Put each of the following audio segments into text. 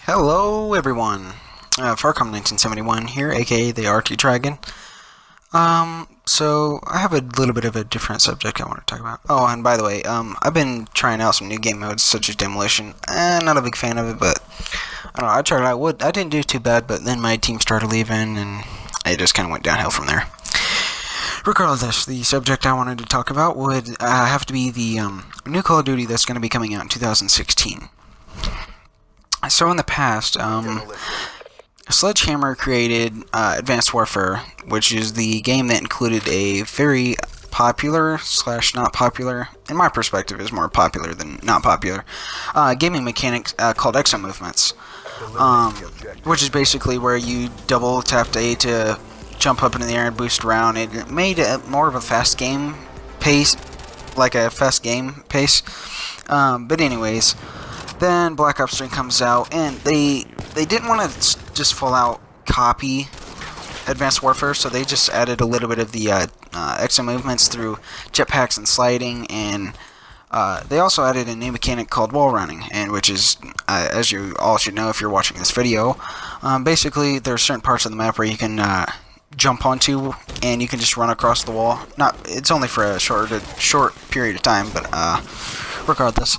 Hello everyone, Farcom 1971 here, aka the RT Dragon. So I have a little bit of a different subject I want to talk about. Oh, and by the way, I've been trying out some new game modes such as Demolition. Not a big fan of it, but I don't know, I tried it out. I didn't do too bad, but then my team started leaving, and it just kind of went downhill from there. Regardless, the subject I wanted to talk about would have to be the new Call of Duty that's going to be coming out in 2016. So in the past, Sledgehammer created Advanced Warfare, which is the game that included a very popular / not popular, in my perspective is more popular than not popular, gaming mechanic called Exo Movements, which is basically where you double tapped A to jump up into the air and boost around. It made it more of a fast game pace, like a fast game pace. But anyways, then Black Ops 3 comes out, and they didn't want to just full out copy Advanced Warfare, so they just added a little bit of the extra movements through jetpacks and sliding, and they also added a new mechanic called wall running, and which is, as you all should know if you're watching this video, basically there are certain parts of the map where you can jump onto, and you can just run across the wall. It's only for a short period of time, but regardless.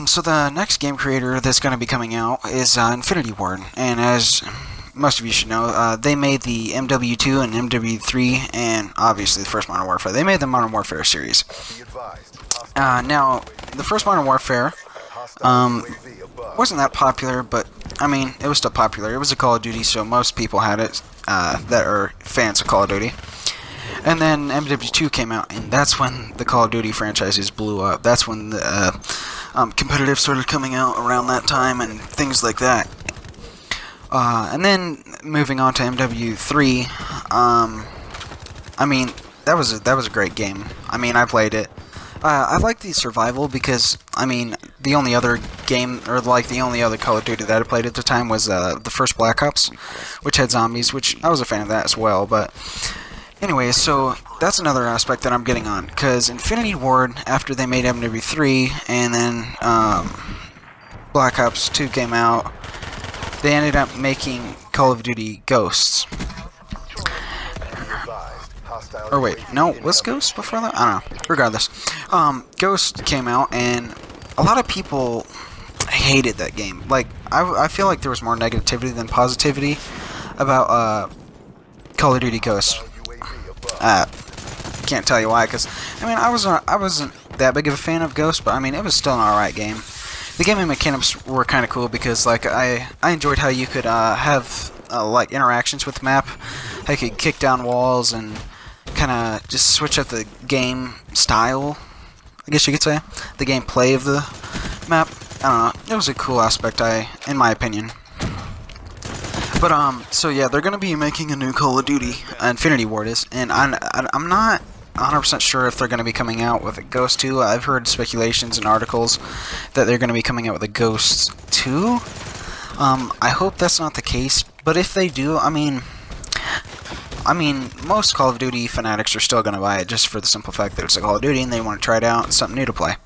So the next game creator that's going to be coming out is Infinity Ward, and as most of you should know, they made the MW2 and MW3, and obviously the first Modern Warfare. They made the Modern Warfare series. Now, the first Modern Warfare wasn't that popular, but, I mean, it was still popular. It was a Call of Duty, so most people had it that are fans of Call of Duty. And then MW2 came out, and that's when the Call of Duty franchises blew up. That's when the competitive started coming out around that time and things like that. And then moving on to MW3, I mean, that was a great game. I mean, I played it. I like the survival because, I mean, the only other game, or like the only other Call of Duty that I played at the time was the first Black Ops, which had zombies, which I was a fan of that as well, but anyway, so that's another aspect that I'm getting on, because Infinity Ward, after they made MW3, and then Black Ops 2 came out, they ended up making Call of Duty Ghosts. Or wait, no, was Ghost before that? I don't know. Regardless, Ghost came out, and a lot of people hated that game. Like, I feel like there was more negativity than positivity about Call of Duty Ghosts. Can't tell you why, because I mean, I wasn't that big of a fan of Ghost, but I mean, it was still an alright game. The gaming mechanics were kind of cool because, like, I enjoyed how you could have like interactions with the map. How you could kick down walls and kind of just switch up the game style, I guess you could say, the gameplay of the map. I don't know. It was a cool aspect, in my opinion. But so yeah, they're gonna be making a new Call of Duty, Infinity Ward is, and I'm not 100% sure if they're gonna be coming out with a Ghost 2. I've heard speculations and articles that they're gonna be coming out with a Ghost 2. I hope that's not the case, but if they do, I mean, most Call of Duty fanatics are still gonna buy it just for the simple fact that it's a Call of Duty and they want to try it out and something new to play.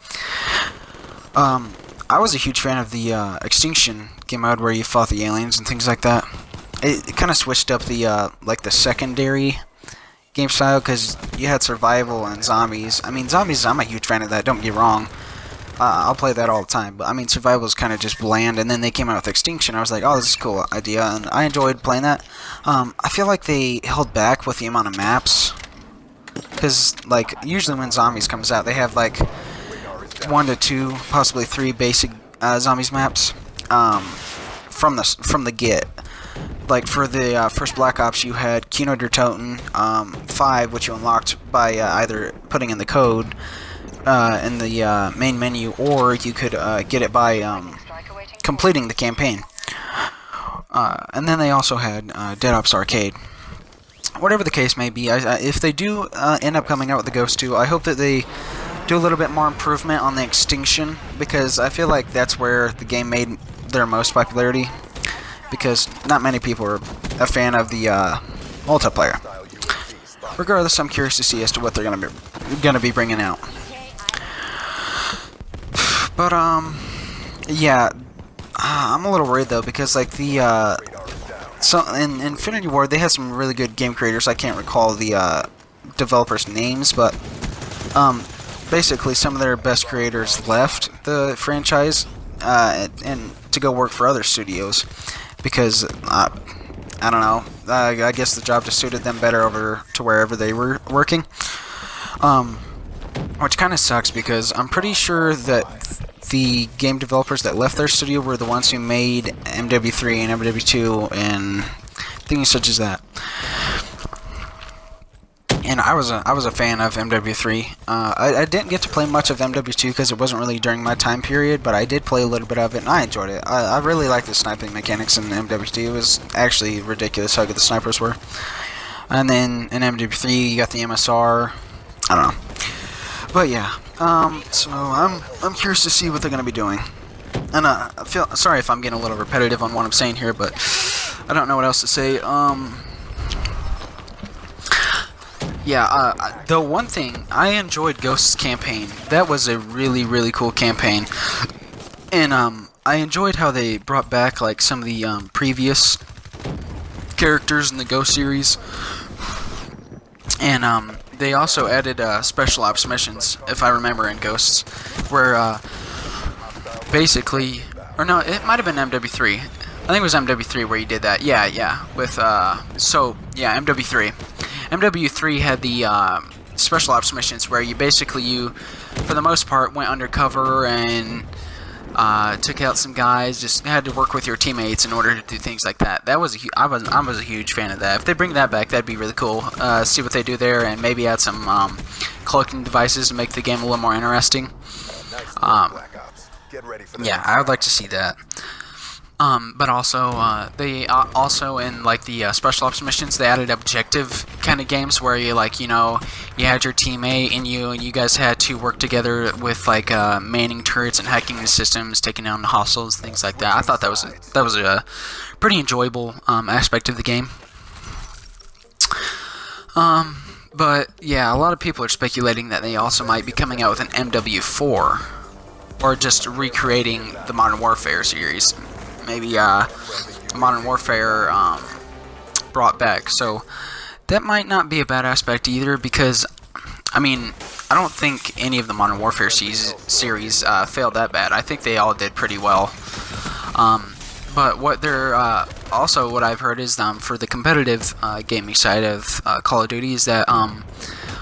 I was a huge fan of the Extinction game mode where you fought the aliens and things like that. It kind of switched up the like the secondary game style, because you had survival and zombies. I mean, zombies, I'm a huge fan of that, don't get me wrong. I'll play that all the time, but I mean, survival is kind of just bland, and then they came out with Extinction. I was like, oh, this is a cool idea, and I enjoyed playing that. I feel like they held back with the amount of maps, because, like, usually when Zombies comes out, they have, like, 1 to 2, possibly 3 basic Zombies maps from the get. Like, for the first Black Ops, you had Kino der Toten 5, which you unlocked by either putting in the code in the main menu, or you could get it by completing the campaign. And then they also had Dead Ops Arcade. Whatever the case may be, if they do end up coming out with the Ghost 2, I hope that they do a little bit more improvement on the Extinction, because I feel like that's where the game made their most popularity, because not many people are a fan of the multiplayer. Regardless, I'm curious to see as to what they're gonna be bringing out. But yeah, I'm a little worried though, because like the so in Infinity Ward they had some really good game creators. I can't recall the developers' names, but basically some of their best creators left the franchise and to go work for other studios because I don't know. I guess the job just suited them better over to wherever they were working. Which kind of sucks because I'm pretty sure that the game developers that left their studio were the ones who made MW3 and MW2 and things such as that. And I was a fan of MW3. I didn't get to play much of MW2 because it wasn't really during my time period, but I did play a little bit of it and I enjoyed it. I really liked the sniping mechanics in MW2. It was actually ridiculous how good the snipers were. And then in MW3 you got the MSR. I don't know. But yeah, so I'm curious to see what they're gonna be doing, and I feel sorry if I'm getting a little repetitive on what I'm saying here, but I don't know what else to say. Yeah, the one thing I enjoyed Ghost's campaign. That was a really cool campaign, and I enjoyed how they brought back like some of the previous characters in the Ghost series, and they also added special ops missions, if I remember, in Ghosts, where basically, or no, it might have been MW3. I think it was MW3 where you did that. Yeah, with MW3. MW3 had the special ops missions where you basically, for the most part, went undercover and took out some guys, just had to work with your teammates in order to do things like that. That was I was a huge fan of that. If they bring that back, that'd be really cool. See what they do there, and maybe add some collecting devices to make the game a little more interesting. Yeah, I would like to see that. But also, they also in like the special ops missions, they added objective kind of games where you you had your teammate and you guys had to work together with like manning turrets and hacking the systems, taking down the hostiles, things like that. I thought that was a pretty enjoyable aspect of the game. But yeah, a lot of people are speculating that they also might be coming out with an MW4, or just recreating the Modern Warfare series. Maybe Modern Warfare brought back. So that might not be a bad aspect either, because I mean, I don't think any of the Modern Warfare series failed that bad. I think they all did pretty well. But what they're also what I've heard is for the competitive gaming side of Call of Duty is that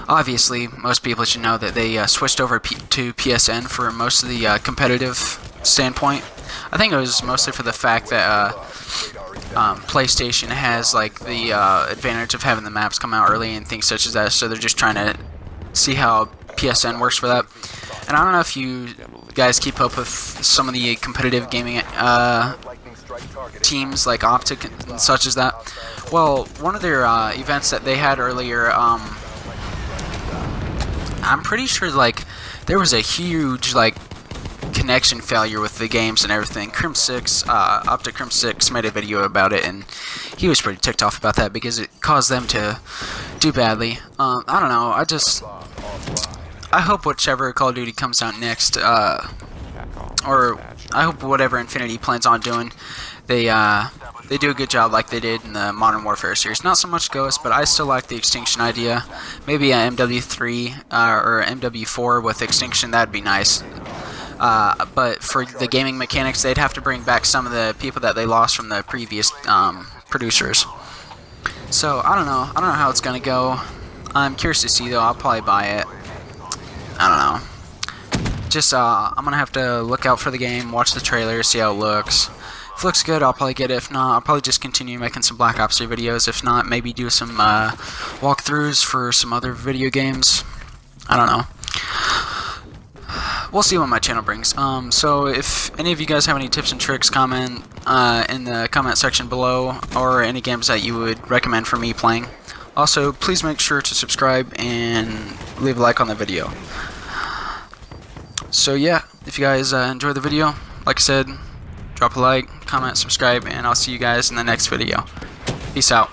obviously most people should know that they switched over to PSN for most of the competitive standpoint. I think it was mostly for the fact that PlayStation has like the advantage of having the maps come out early and things such as that, so they're just trying to see how PSN works for that. And I don't know if you guys keep up with some of the competitive gaming teams like Optic and such as that. Well, one of their events that they had earlier, I'm pretty sure like there was a huge like connection failure with the games and everything. Crim6, Optic Crim6 made a video about it, and he was pretty ticked off about that because it caused them to do badly. I don't know, I hope whichever Call of Duty comes out next, or I hope whatever Infinity plans on doing, they do a good job like they did in the Modern Warfare series. Not so much Ghost, but I still like the Extinction idea. Maybe a MW3 or MW4 with Extinction, that'd be nice. But for the gaming mechanics, they'd have to bring back some of the people that they lost from the previous producers. So I don't know how it's gonna go. I'm curious to see though. I'll probably buy it. I don't know. Just I'm gonna have to look out for the game, watch the trailer, see how it looks. If it looks good, I'll probably get it. If not, I'll probably just continue making some Black Ops 3 videos. If not, maybe do some walkthroughs for some other video games. I don't know. We'll see what my channel brings. So if any of you guys have any tips and tricks, comment in the comment section below, or any games that you would recommend for me playing. Also, please make sure to subscribe and leave a like on the video. So yeah, if you guys enjoyed the video, like I said, drop a like, comment, subscribe, and I'll see you guys in the next video. Peace out.